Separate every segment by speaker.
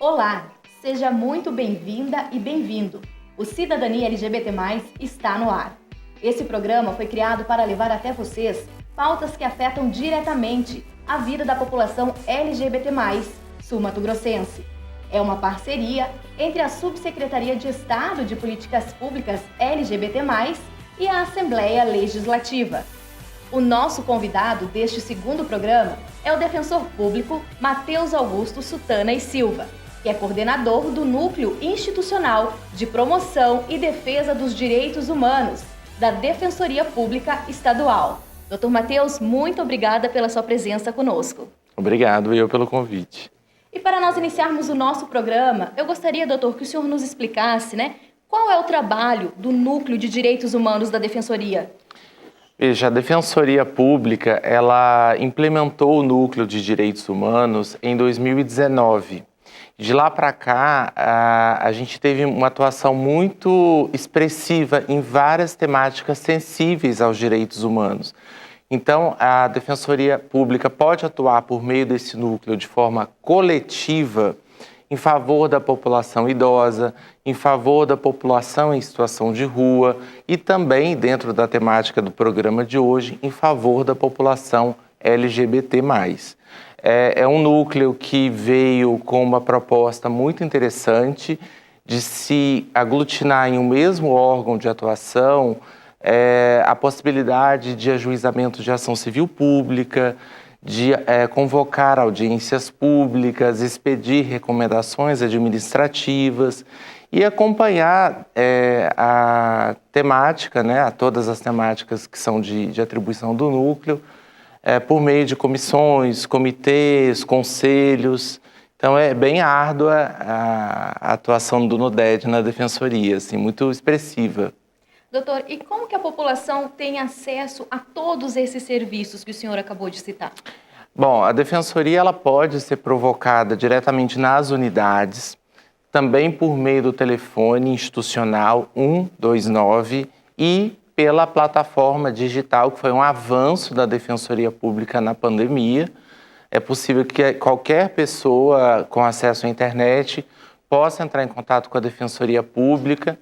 Speaker 1: Olá, seja muito bem-vinda e bem-vindo. O Cidadania LGBT+, está no ar. Esse programa foi criado para levar até vocês pautas que afetam diretamente a vida da população LGBT+, sul-mato-grossense. É uma parceria entre a Subsecretaria de Estado de Políticas Públicas LGBT+, e a Assembleia Legislativa. O nosso convidado deste segundo programa é o defensor público Matheus Augusto Sutana e Silva, que é coordenador do Núcleo Institucional de Promoção e Defesa dos Direitos Humanos da Defensoria Pública Estadual. Dr. Matheus, muito obrigada pela sua presença conosco.
Speaker 2: Obrigado, eu pelo convite.
Speaker 1: E para nós iniciarmos o nosso programa, eu gostaria, doutor, que o senhor nos explicasse, qual é o trabalho do Núcleo de Direitos Humanos da Defensoria?
Speaker 2: Veja, a Defensoria Pública, ela implementou o Núcleo de Direitos Humanos em 2019. De lá para cá, a gente teve uma atuação muito expressiva em várias temáticas sensíveis aos direitos humanos. Então, a Defensoria Pública pode atuar por meio desse núcleo de forma coletiva em favor da população idosa, em favor da população em situação de rua e também, dentro da temática do programa de hoje, em favor da população LGBT+. É um núcleo que veio com uma proposta muito interessante de se aglutinar em um mesmo órgão de atuação, a possibilidade de ajuizamento de ação civil pública, de convocar audiências públicas, expedir recomendações administrativas e acompanhar a temática, todas as temáticas que são de atribuição do núcleo, por meio de comissões, comitês, conselhos. Então, é bem árdua a atuação do NUDED na Defensoria, assim, muito expressiva.
Speaker 1: Doutor, e como que a população tem acesso a todos esses serviços que o senhor acabou de citar?
Speaker 2: Bom, a Defensoria ela pode ser provocada diretamente nas unidades, também por meio do telefone institucional 129 e pela plataforma digital, que foi um avanço da Defensoria Pública na pandemia. É possível que qualquer pessoa com acesso à internet possa entrar em contato com a Defensoria Pública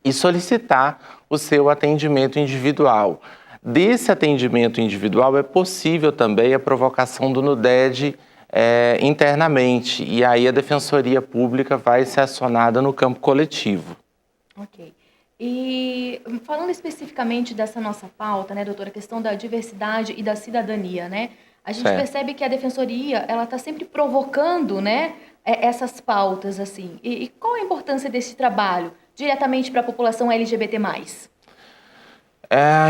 Speaker 2: e solicitar o seu atendimento individual. Desse atendimento individual é possível também a provocação do NUDED internamente, e aí a Defensoria Pública vai ser acionada no campo coletivo.
Speaker 1: Ok. E falando especificamente dessa nossa pauta, doutora, a questão da diversidade e da cidadania, a gente percebe que a Defensoria, ela está sempre provocando, essas pautas, assim. E qual a importância desse trabalho diretamente para a população LGBT+.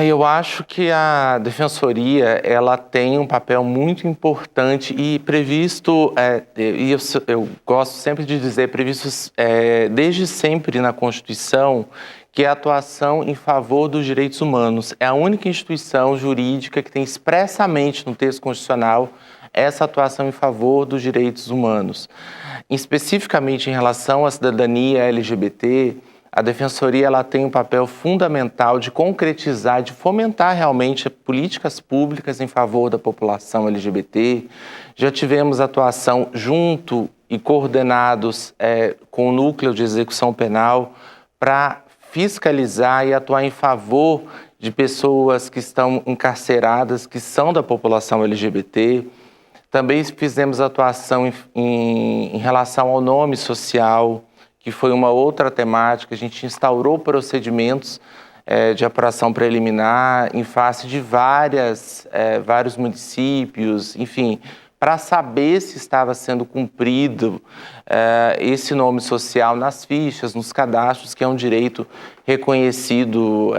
Speaker 2: Eu acho que a Defensoria ela tem um papel muito importante e previsto, e eu gosto sempre de dizer, previsto desde sempre na Constituição, que é a atuação em favor dos direitos humanos. É a única instituição jurídica que tem expressamente no texto constitucional essa atuação em favor dos direitos humanos. Especificamente em relação à cidadania LGBT, a Defensoria ela tem um papel fundamental de concretizar, de fomentar realmente políticas públicas em favor da população LGBT. Já tivemos atuação junto e coordenados com o Núcleo de Execução Penal para fiscalizar e atuar em favor de pessoas que estão encarceradas, que são da população LGBT. Também fizemos atuação em relação ao nome social, que foi uma outra temática. A gente instaurou procedimentos de apuração preliminar em face de vários municípios, enfim, para saber se estava sendo cumprido esse nome social nas fichas, nos cadastros, que é um direito reconhecido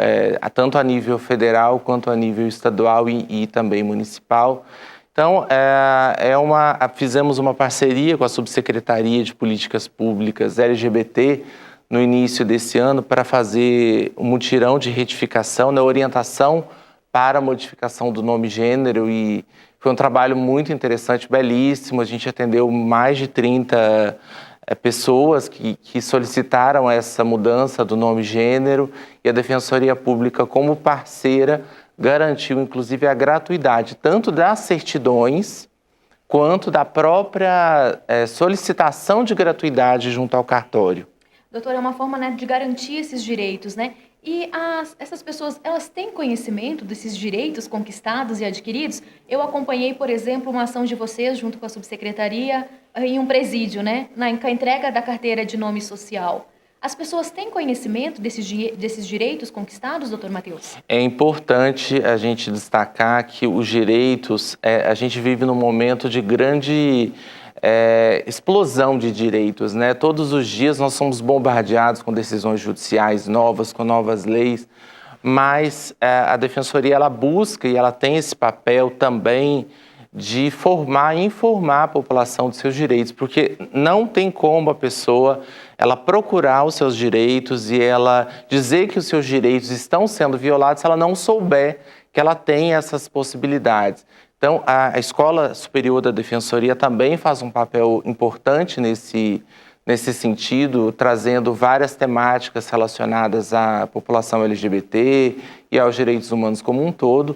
Speaker 2: tanto a nível federal quanto a nível estadual e também municipal. Então, fizemos uma parceria com a Subsecretaria de Políticas Públicas LGBT no início desse ano para fazer um mutirão de retificação, orientação para a modificação do nome e gênero, e foi um trabalho muito interessante, belíssimo. A gente atendeu mais de 30 pessoas que solicitaram essa mudança do nome e gênero, e a Defensoria Pública, como parceira, garantiu inclusive a gratuidade tanto das certidões quanto da própria solicitação de gratuidade junto ao cartório.
Speaker 1: Doutor, é uma forma, né, de garantir esses direitos, né? E essas pessoas, elas têm conhecimento desses direitos conquistados e adquiridos? Eu acompanhei, por exemplo, uma ação de vocês junto com a subsecretaria em um presídio, né? Na entrega da carteira de nome social. As pessoas têm conhecimento desses direitos conquistados, doutor Matheus?
Speaker 2: É importante a gente destacar que os direitos, a gente vive num momento de grande explosão de direitos, né? Todos os dias nós somos bombardeados com decisões judiciais novas, com novas leis, mas a Defensoria ela busca e ela tem esse papel também de formar e informar a população dos seus direitos, porque não tem como a pessoa ela procurar os seus direitos e ela dizer que os seus direitos estão sendo violados se ela não souber que ela tem essas possibilidades. Então, a Escola Superior da Defensoria também faz um papel importante nesse sentido, trazendo várias temáticas relacionadas à população LGBT e aos direitos humanos como um todo,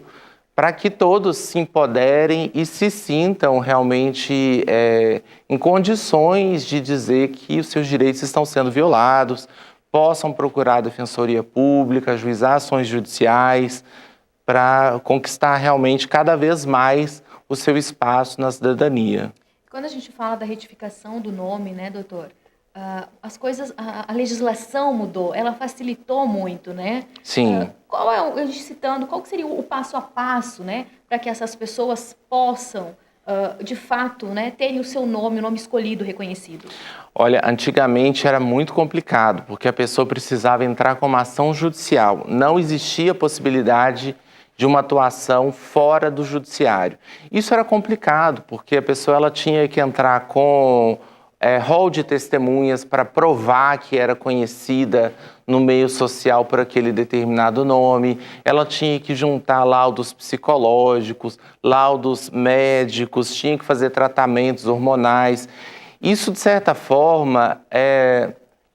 Speaker 2: para que todos se empoderem e se sintam realmente em condições de dizer que os seus direitos estão sendo violados, possam procurar a Defensoria Pública, ajuizar ações judiciais, para conquistar realmente cada vez mais o seu espaço na cidadania.
Speaker 1: Quando a gente fala da retificação do nome, né, doutor? As coisas, a legislação mudou, ela facilitou muito, né?
Speaker 2: Sim.
Speaker 1: A gente citando, qual seria o passo a passo, né, para que essas pessoas possam, de fato, né, terem o seu nome, o nome escolhido, reconhecido?
Speaker 2: Olha, antigamente era muito complicado, porque a pessoa precisava entrar com uma ação judicial. Não existia possibilidade de uma atuação fora do judiciário. Isso era complicado, porque a pessoa ela tinha que entrar com rol de testemunhas para provar que era conhecida no meio social por aquele determinado nome, ela tinha que juntar laudos psicológicos, laudos médicos, tinha que fazer tratamentos hormonais. Isso, de certa forma,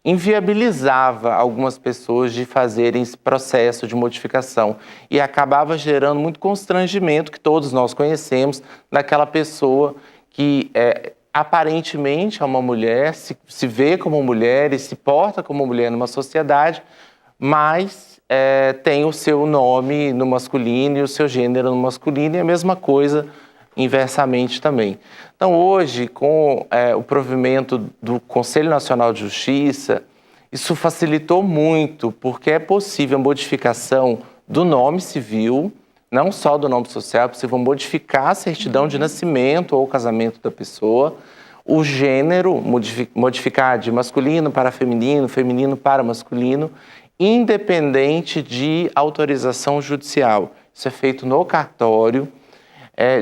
Speaker 2: inviabilizava algumas pessoas de fazerem esse processo de modificação e acabava gerando muito constrangimento, que todos nós conhecemos, daquela pessoa que aparentemente é uma mulher, se vê como mulher e se porta como mulher numa sociedade, mas tem o seu nome no masculino e o seu gênero no masculino, e a mesma coisa inversamente também. Então, hoje, com o provimento do Conselho Nacional de Justiça, isso facilitou muito, porque é possível a modificação do nome civil, não só do nome social, é possível modificar a certidão de nascimento ou casamento da pessoa, o gênero, modificar de masculino para feminino, feminino para masculino, independente de autorização judicial. Isso é feito no cartório,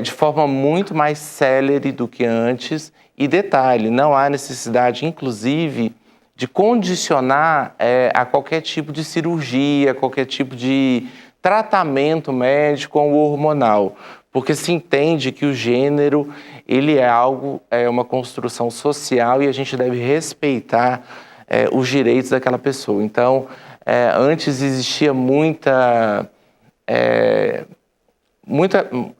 Speaker 2: de forma muito mais célere do que antes. E detalhe, não há necessidade, inclusive, de condicionar a qualquer tipo de cirurgia, qualquer tipo de tratamento médico ou hormonal, porque se entende que o gênero ele é algo, uma construção social e a gente deve respeitar os direitos daquela pessoa. Então, antes existia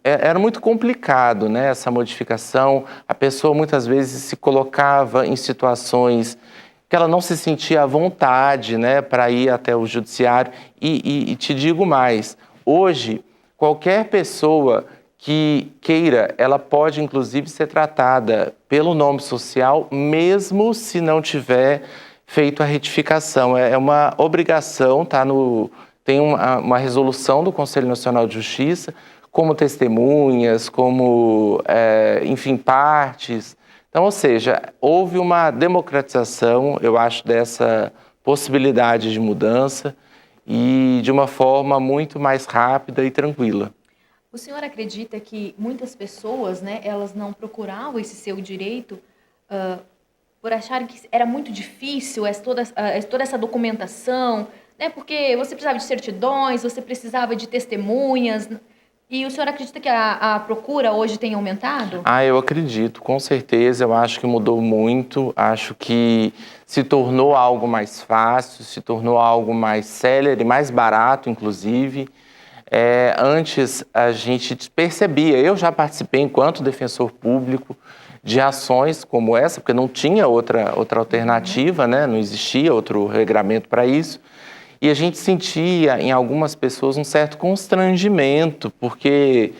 Speaker 2: era muito complicado, né, essa modificação. A pessoa muitas vezes se colocava em situações que ela não se sentia à vontade, né, para ir até o judiciário. E te digo mais, hoje qualquer pessoa que queira, ela pode inclusive ser tratada pelo nome social, mesmo se não tiver feito a retificação. É uma obrigação, tem uma resolução do Conselho Nacional de Justiça, como testemunhas, como, enfim, partes. Então, ou seja, houve uma democratização, eu acho, dessa possibilidade de mudança e de uma forma muito mais rápida e tranquila.
Speaker 1: O senhor acredita que muitas pessoas, né, elas não procuravam esse seu direito por acharem que era muito difícil toda essa documentação, né, porque você precisava de certidões, você precisava de testemunhas. E o senhor acredita que a procura hoje tem aumentado? Eu
Speaker 2: acredito, com certeza. Eu acho que mudou muito, acho que se tornou algo mais fácil, se tornou algo mais célere, mais barato, inclusive. Antes a gente percebia, eu já participei enquanto defensor público de ações como essa, porque não tinha outra alternativa, né? Não existia outro regramento para isso. E a gente sentia em algumas pessoas um certo constrangimento, porque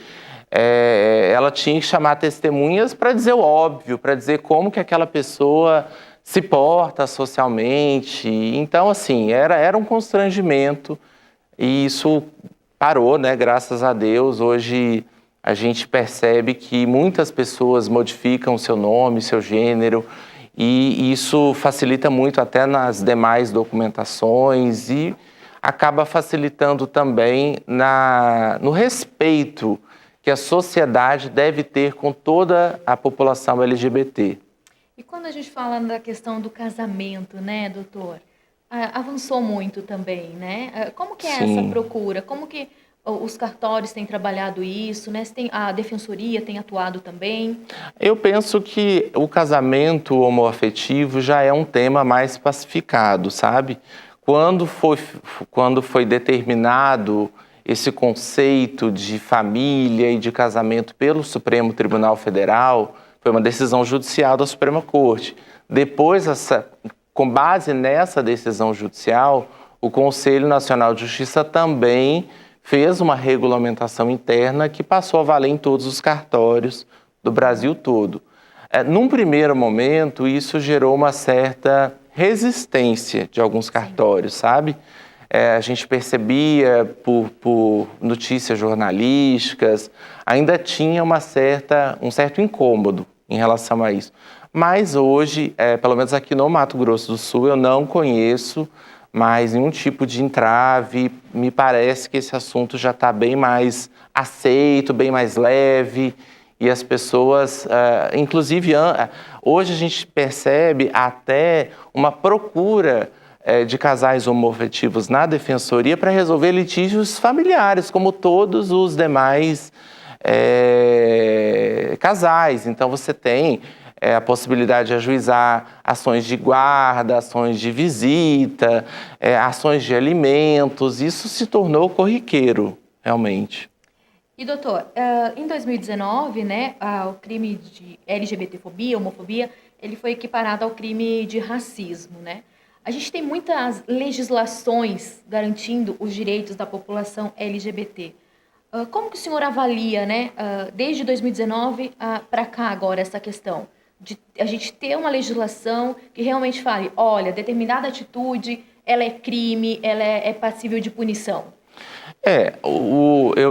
Speaker 2: ela tinha que chamar testemunhas para dizer o óbvio, para dizer como que aquela pessoa se porta socialmente. Então, assim, era um constrangimento e isso parou, né? Graças a Deus. Hoje a gente percebe que muitas pessoas modificam seu nome, seu gênero, e isso facilita muito até nas demais documentações e acaba facilitando também no respeito que a sociedade deve ter com toda a população LGBT.
Speaker 1: E quando a gente fala da questão do casamento, né, doutor? Avançou muito também, né? Como que é
Speaker 2: Sim.
Speaker 1: essa procura? Como que os cartórios têm trabalhado isso, né? A defensoria tem atuado também?
Speaker 2: Eu penso que o casamento homoafetivo já é um tema mais pacificado, sabe? Quando foi determinado esse conceito de família e de casamento pelo Supremo Tribunal Federal, foi uma decisão judicial da Suprema Corte. Depois, com base nessa decisão judicial, o Conselho Nacional de Justiça também fez uma regulamentação interna que passou a valer em todos os cartórios do Brasil todo. Num primeiro momento, isso gerou uma certa resistência de alguns cartórios, sabe? A gente percebia por notícias jornalísticas, ainda tinha um certo incômodo em relação a isso. Mas hoje, pelo menos aqui no Mato Grosso do Sul, eu não conheço mais nenhum tipo de entrave. Me parece que esse assunto já está bem mais aceito, bem mais leve, e as pessoas, inclusive, hoje a gente percebe até uma procura de casais homoafetivos na defensoria para resolver litígios familiares, como todos os demais casais. Então, você tem a possibilidade de ajuizar ações de guarda, ações de visita, ações de alimentos. Isso se tornou corriqueiro, realmente.
Speaker 1: E, doutor, em 2019, né, o crime de LGBTfobia, homofobia, ele foi equiparado ao crime de racismo, né? A gente tem muitas legislações garantindo os direitos da população LGBT. Como que o senhor avalia, né, desde 2019 para cá agora, essa questão de a gente ter uma legislação que realmente fale, olha, determinada atitude, ela é crime, ela é passível de punição?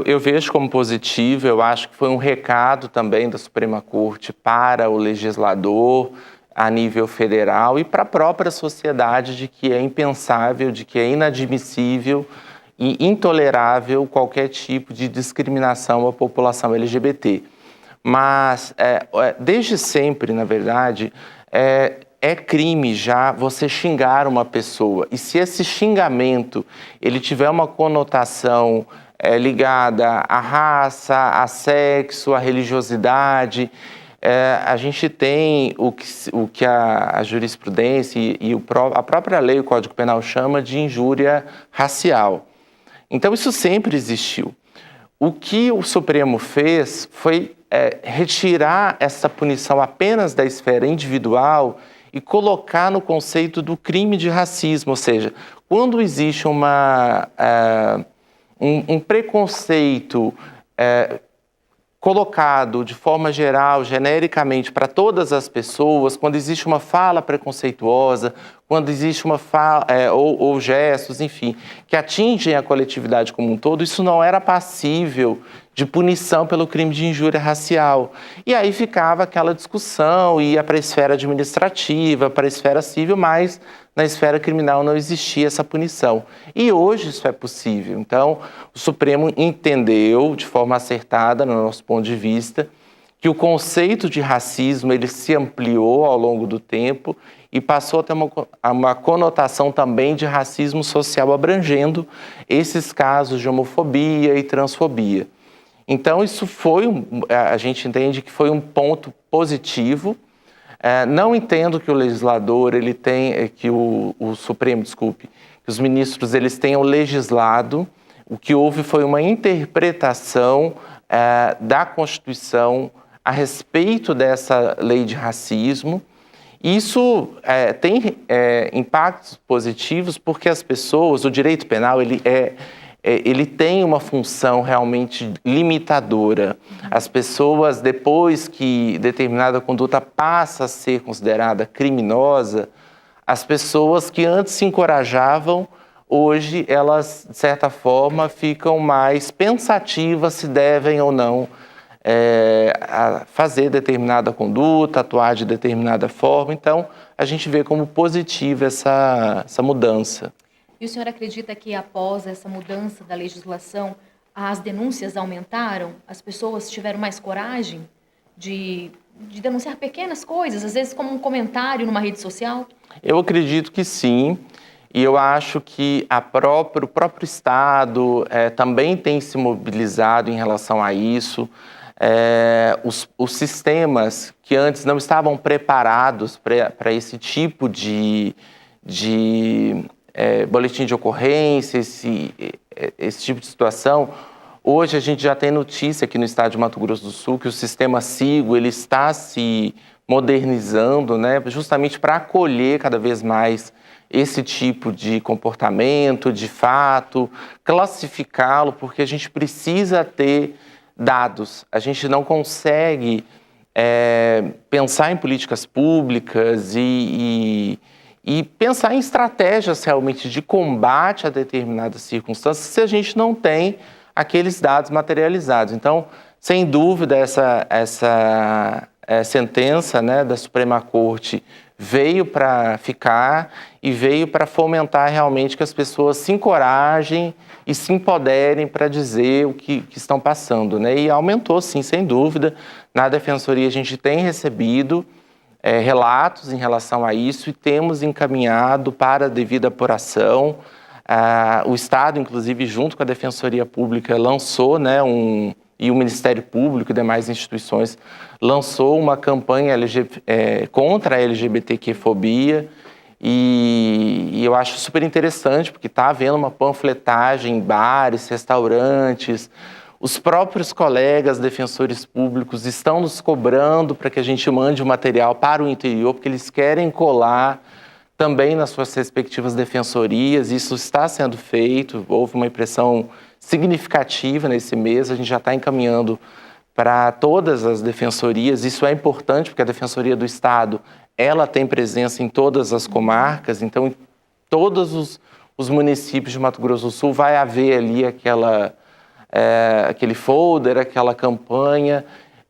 Speaker 2: Eu vejo como positivo. Eu acho que foi um recado também da Suprema Corte para o legislador a nível federal e para a própria sociedade de que é impensável, de que é inadmissível e intolerável qualquer tipo de discriminação à população LGBT. Mas, desde sempre, na verdade, é crime já você xingar uma pessoa. E se esse xingamento ele tiver uma conotação ligada à raça, a sexo, à religiosidade, a gente tem o que a jurisprudência e a própria lei, o Código Penal, chama de injúria racial. Então, isso sempre existiu. O que o Supremo fez foi retirar essa punição apenas da esfera individual e colocar no conceito do crime de racismo, ou seja, quando existe um preconceito colocado de forma geral, genericamente, para todas as pessoas, quando existe uma fala preconceituosa, quando existe uma fala, ou gestos, enfim, que atingem a coletividade como um todo, isso não era passível de punição pelo crime de injúria racial. E aí ficava aquela discussão, ia para a esfera administrativa, para a esfera civil, mas na esfera criminal não existia essa punição. E hoje isso é possível. Então, o Supremo entendeu, de forma acertada, no nosso ponto de vista, que o conceito de racismo ele se ampliou ao longo do tempo e passou a ter uma conotação também de racismo social, abrangendo esses casos de homofobia e transfobia. Então, isso a gente entende que foi um ponto positivo. Não entendo que o legislador, que o Supremo, que os ministros, eles tenham legislado, O que houve foi uma interpretação da Constituição a respeito dessa lei de racismo. Isso tem impactos positivos porque as pessoas, o direito penal, ele tem uma função realmente limitadora. As pessoas, depois que determinada conduta passa a ser considerada criminosa, as pessoas que antes se encorajavam, hoje elas, de certa forma, ficam mais pensativas se devem ou não a fazer determinada conduta, atuar de determinada forma. Então, a gente vê como positiva essa mudança.
Speaker 1: E o senhor acredita que após essa mudança da legislação, as denúncias aumentaram? As pessoas tiveram mais coragem de denunciar pequenas coisas, às vezes como um comentário numa rede social?
Speaker 2: Eu acredito que sim. E eu acho que o próprio Estado também tem se mobilizado em relação a isso. Os sistemas que antes não estavam preparados para esse tipo de boletim de ocorrência, esse tipo de situação. Hoje a gente já tem notícia aqui no estado de Mato Grosso do Sul que o sistema SIGO ele está se modernizando, né, justamente para acolher cada vez mais esse tipo de comportamento, de fato, classificá-lo, porque a gente precisa ter dados. A gente não consegue pensar em políticas públicas e pensar em estratégias realmente de combate a determinadas circunstâncias se a gente não tem aqueles dados materializados. Então, sem dúvida, essa sentença, né, da Suprema Corte veio para ficar e veio para fomentar realmente que as pessoas se encorajem e se empoderem para dizer o que estão passando, né? E aumentou, sim, sem dúvida. Na Defensoria a gente tem recebido relatos em relação a isso e temos encaminhado para a devida apuração. O Estado, inclusive, junto com a Defensoria Pública, lançou, né, e o Ministério Público e demais instituições lançou uma campanha contra a LGBTQ-fobia e eu acho super interessante porque está havendo uma panfletagem em bares, restaurantes. Os próprios colegas defensores públicos estão nos cobrando para que a gente mande o material para o interior, porque eles querem colar também nas suas respectivas defensorias. Isso está sendo feito, houve uma impressão significativa nesse mês, a gente já está encaminhando para todas as defensorias. Isso é importante, porque a Defensoria do Estado, ela tem presença em todas as comarcas, então em todos os municípios de Mato Grosso do Sul vai haver ali aquele folder, aquela campanha,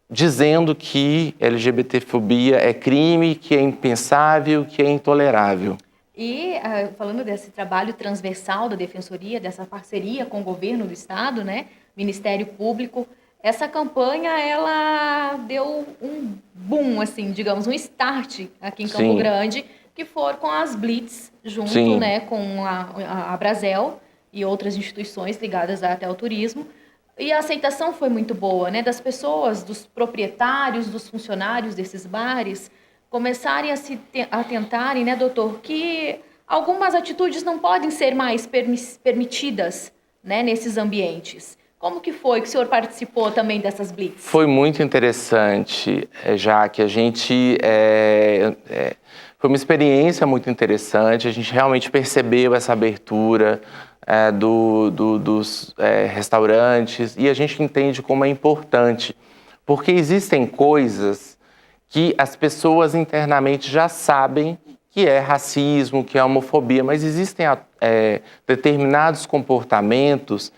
Speaker 2: dizendo que LGBTfobia é crime, que é impensável, que é intolerável.
Speaker 1: E falando desse trabalho transversal da Defensoria, dessa parceria com o governo do Estado, né, Ministério Público, essa campanha, ela deu um boom, assim, digamos, um start aqui em Campo
Speaker 2: Sim.
Speaker 1: Grande, que foram com as Blitz, junto,
Speaker 2: Sim.
Speaker 1: né, com a Brasel e outras instituições ligadas até ao turismo. E a aceitação foi muito boa, né, das pessoas, dos proprietários, dos funcionários desses bares, começarem a tentarem, né, doutor, que algumas atitudes não podem ser mais permitidas, né, nesses ambientes. Como que foi que o senhor participou também dessas blitz? Foi muito interessante,
Speaker 2: já que a gente... foi uma experiência muito interessante, a gente realmente percebeu essa abertura dos restaurantes e a gente entende como é importante, porque existem coisas que as pessoas internamente já sabem que é racismo, que é homofobia, mas existem determinados comportamentos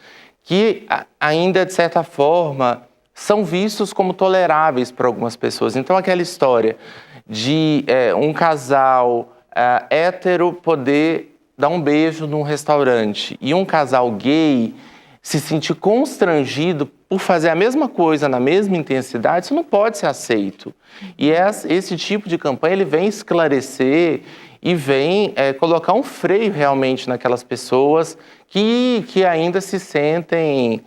Speaker 2: que ainda, de certa forma, são vistos como toleráveis por algumas pessoas. Então, aquela história de um casal hétero poder dar um beijo num restaurante e um casal gay se sentir constrangido por fazer a mesma coisa na mesma intensidade, isso não pode ser aceito. E esse tipo de campanha ele vem esclarecer e vem colocar um freio realmente naquelas pessoas que ainda se sentem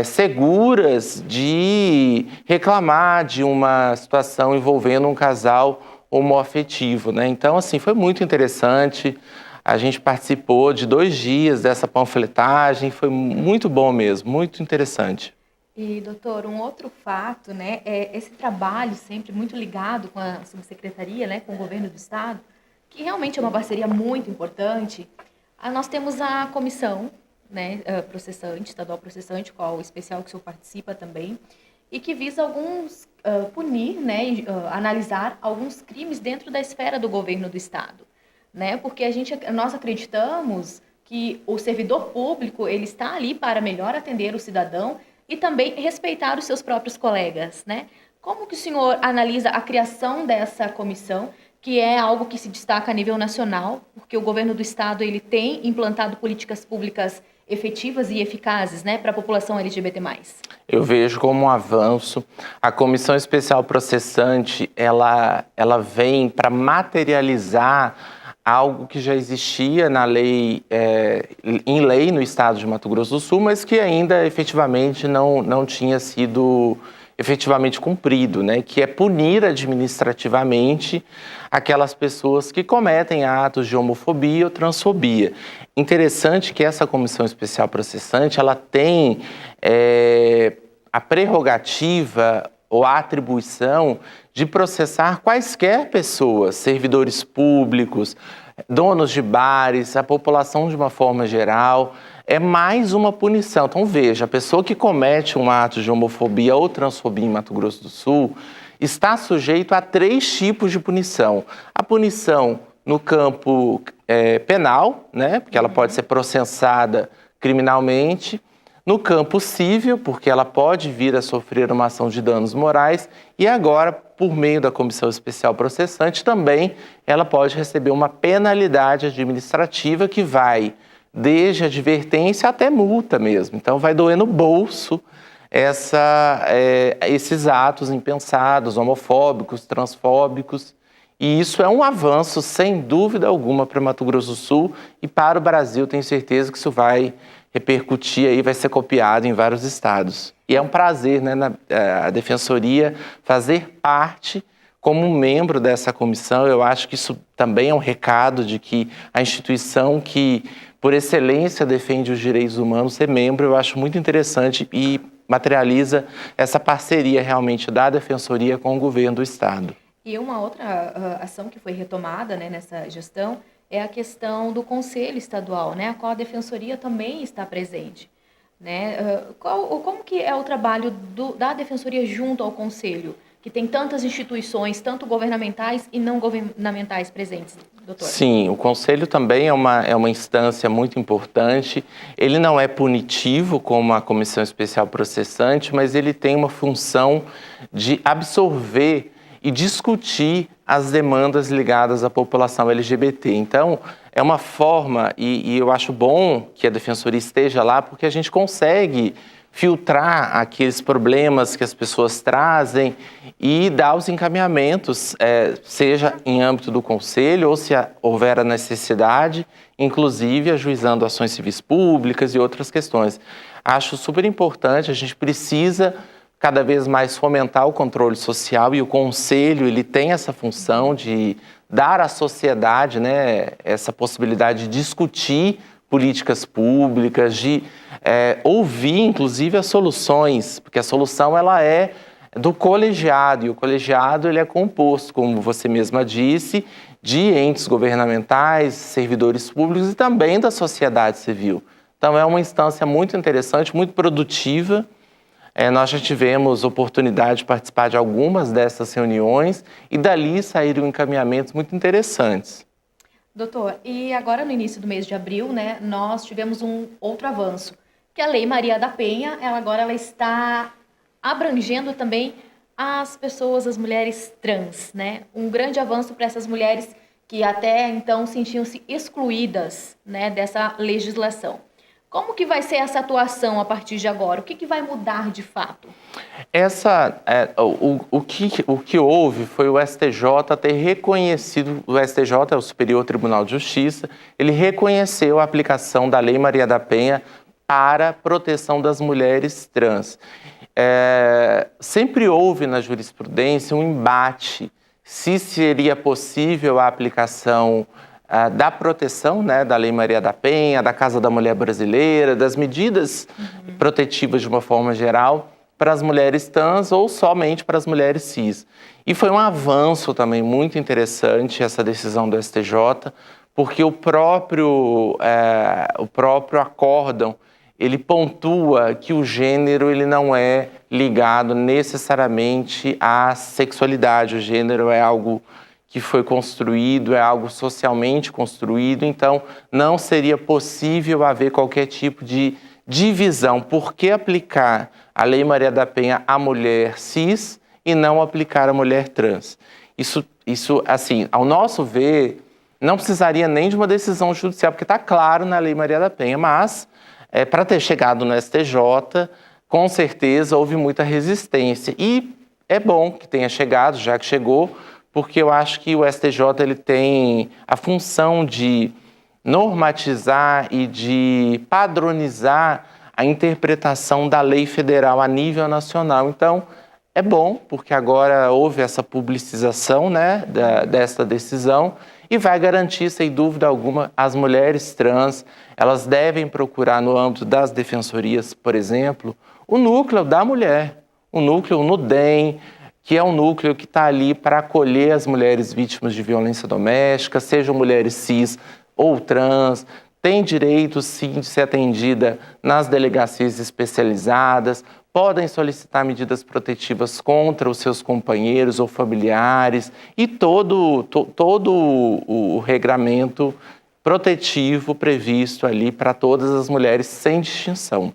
Speaker 2: seguras de reclamar de uma situação envolvendo um casal homoafetivo, né? Então, assim, foi muito interessante. A gente participou de 2 dias dessa panfletagem, foi muito bom mesmo, muito interessante.
Speaker 1: E, doutor, um outro fato, né, é esse trabalho sempre muito ligado com a subsecretaria, né, com o governo do estado, que realmente é uma parceria muito importante. Nós temos a comissão, né, processante, estadual processante, qual o especial que o senhor participa também, e que visa punir, né, analisar alguns crimes dentro da esfera do governo do estado, né, porque nós acreditamos que o servidor público ele está ali para melhor atender o cidadão e também respeitar os seus próprios colegas, né? Como que o senhor analisa a criação dessa comissão, que é algo que se destaca a nível nacional, porque o governo do estado ele tem implantado políticas públicas efetivas e eficazes, né, para a população LGBT+.
Speaker 2: Eu vejo como um avanço. A Comissão Especial Processante, ela vem para materializar algo que já existia na lei, em lei no estado de Mato Grosso do Sul, mas que ainda efetivamente não tinha sido efetivamente cumprido, né? Que é punir administrativamente aquelas pessoas que cometem atos de homofobia ou transfobia. Interessante que essa Comissão Especial Processante, ela tem a prerrogativa ou a atribuição de processar quaisquer pessoas, servidores públicos, donos de bares, a população de uma forma geral. É mais uma punição. Então veja, a pessoa que comete um ato de homofobia ou transfobia em Mato Grosso do Sul está sujeito a 3 tipos de punição. A punição no campo penal, né, porque ela pode ser processada criminalmente. No campo civil, porque ela pode vir a sofrer uma ação de danos morais, e agora, por meio da Comissão Especial Processante, também ela pode receber uma penalidade administrativa que vai desde advertência até multa mesmo. Então, vai doer no bolso esses atos impensados, homofóbicos, transfóbicos, e isso é um avanço, sem dúvida alguma, para Mato Grosso do Sul e para o Brasil. Tenho certeza que isso vai repercutir aí, vai ser copiado em vários estados. E é um prazer, né, a Defensoria fazer parte como um membro dessa comissão. Eu acho que isso também é um recado de que a instituição que, por excelência, defende os direitos humanos, ser membro, eu acho muito interessante e materializa essa parceria realmente da Defensoria com o governo do estado.
Speaker 1: E uma outra ação que foi retomada, né, nessa gestão é a questão do Conselho Estadual, né, a qual a Defensoria também está presente, né? Como que é o trabalho da Defensoria junto ao Conselho, que tem tantas instituições, tanto governamentais e não governamentais presentes, doutor?
Speaker 2: Sim, o Conselho também é uma instância muito importante. Ele não é punitivo como a Comissão Especial Processante, mas ele tem uma função de absorver e discutir as demandas ligadas à população LGBT. Então, é uma forma, e eu acho bom que a Defensoria esteja lá, porque a gente consegue filtrar aqueles problemas que as pessoas trazem e dar os encaminhamentos, seja em âmbito do Conselho ou se houver a necessidade, inclusive ajuizando ações civis públicas e outras questões. Acho super importante, a gente precisa cada vez mais fomentar o controle social, e o Conselho ele tem essa função de dar à sociedade, né, essa possibilidade de discutir políticas públicas, de ouvir inclusive as soluções, porque a solução ela é do colegiado, e o colegiado ele é composto, como você mesma disse, de entes governamentais, servidores públicos e também da sociedade civil. Então é uma instância muito interessante, muito produtiva. Nós já tivemos oportunidade de participar de algumas dessas reuniões e dali saíram encaminhamentos muito interessantes.
Speaker 1: Doutor, e agora no início do mês de abril, né, nós tivemos um outro avanço, que a Lei Maria da Penha, ela está abrangendo também as pessoas, as mulheres trans, né? Um grande avanço para essas mulheres que até então sentiam-se excluídas, né, dessa legislação. Como que vai ser essa atuação a partir de agora? O que vai mudar de fato?
Speaker 2: O que houve foi o STJ ter reconhecido, o STJ é o Superior Tribunal de Justiça, ele reconheceu a aplicação da Lei Maria da Penha para a proteção das mulheres trans. Sempre houve na jurisprudência um embate se seria possível a aplicação da proteção, né, da Lei Maria da Penha, da Casa da Mulher Brasileira, das medidas protetivas de uma forma geral para as mulheres trans ou somente para as mulheres cis. E foi um avanço também muito interessante essa decisão do STJ, porque o próprio acórdão, ele pontua que o gênero ele não é ligado necessariamente à sexualidade. O gênero é algo que foi construído, é algo socialmente construído, então não seria possível haver qualquer tipo de divisão. Por que aplicar a Lei Maria da Penha à mulher cis e não aplicar à mulher trans? Isso assim, ao nosso ver, não precisaria nem de uma decisão judicial, porque está claro na Lei Maria da Penha, mas para ter chegado no STJ, com certeza houve muita resistência. E é bom que tenha chegado, já que chegou, porque eu acho que o STJ ele tem a função de normatizar e de padronizar a interpretação da lei federal a nível nacional. Então, é bom, porque agora houve essa publicização, né, dessa decisão e vai garantir, sem dúvida alguma, as mulheres trans. Elas devem procurar, no âmbito das defensorias, por exemplo, o núcleo da mulher, o núcleo no DEM, que é um núcleo que está ali para acolher as mulheres vítimas de violência doméstica, sejam mulheres cis ou trans, tem direito, sim, de ser atendida nas delegacias especializadas, podem solicitar medidas protetivas contra os seus companheiros ou familiares e todo o regramento protetivo previsto ali para todas as mulheres, sem distinção.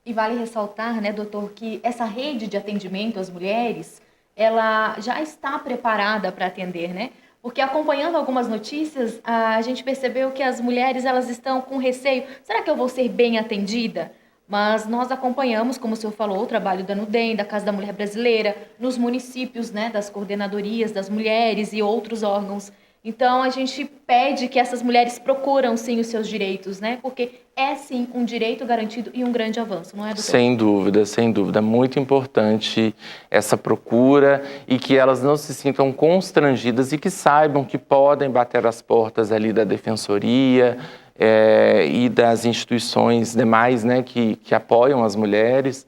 Speaker 1: E vale ressaltar, né, doutor, que essa rede de atendimento às mulheres, ela já está preparada para atender, né? Porque acompanhando algumas notícias, a gente percebeu que as mulheres elas estão com receio. Será que eu vou ser bem atendida? Mas nós acompanhamos, como o senhor falou, o trabalho da NUDEM, da Casa da Mulher Brasileira, nos municípios, né, das coordenadorias das mulheres e outros órgãos. Então, a gente pede que essas mulheres procuram, sim, os seus direitos, né? Porque é, sim, um direito garantido e um grande avanço, não é, doutor?
Speaker 2: Sem dúvida, sem dúvida. Muito importante essa procura e que elas não se sintam constrangidas e que saibam que podem bater as portas ali da defensoria e das instituições demais, né, que apoiam as mulheres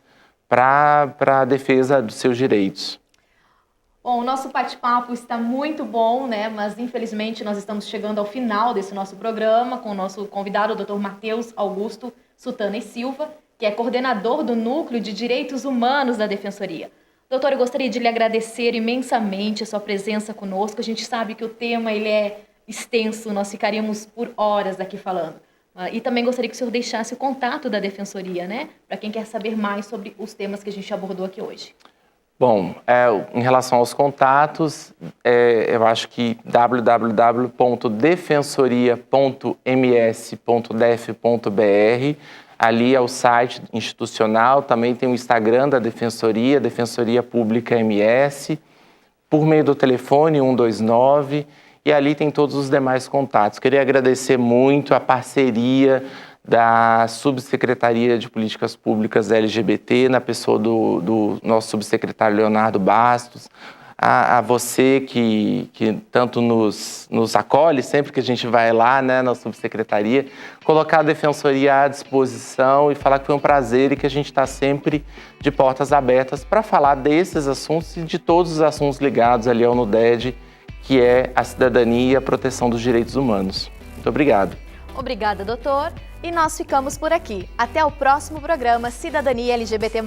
Speaker 2: para a defesa dos seus direitos.
Speaker 1: Bom, o nosso bate-papo está muito bom, né? Mas infelizmente nós estamos chegando ao final desse nosso programa com o nosso convidado, o Dr. Matheus Augusto Sutana e Silva, que é coordenador do Núcleo de Direitos Humanos da Defensoria. Doutor, eu gostaria de lhe agradecer imensamente a sua presença conosco. A gente sabe que o tema ele é extenso, nós ficaríamos por horas aqui falando. E também gostaria que o senhor deixasse o contato da Defensoria, né? Para quem quer saber mais sobre os temas que a gente abordou aqui hoje.
Speaker 2: Bom, em relação aos contatos, eu acho que www.defensoria.ms.def.br, ali é o site institucional, também tem o Instagram da Defensoria, Defensoria Pública MS, por meio do telefone 129, e ali tem todos os demais contatos. Queria agradecer muito a parceria da Subsecretaria de Políticas Públicas LGBT, na pessoa do nosso subsecretário Leonardo Bastos, a você que tanto nos acolhe sempre que a gente vai lá, né, na subsecretaria, colocar a Defensoria à disposição e falar que foi um prazer e que a gente está sempre de portas abertas para falar desses assuntos e de todos os assuntos ligados ali ao NUDED, que é a cidadania e a proteção dos direitos humanos. Muito obrigado.
Speaker 1: Obrigada, doutor. E nós ficamos por aqui. Até o próximo programa Cidadania LGBT+.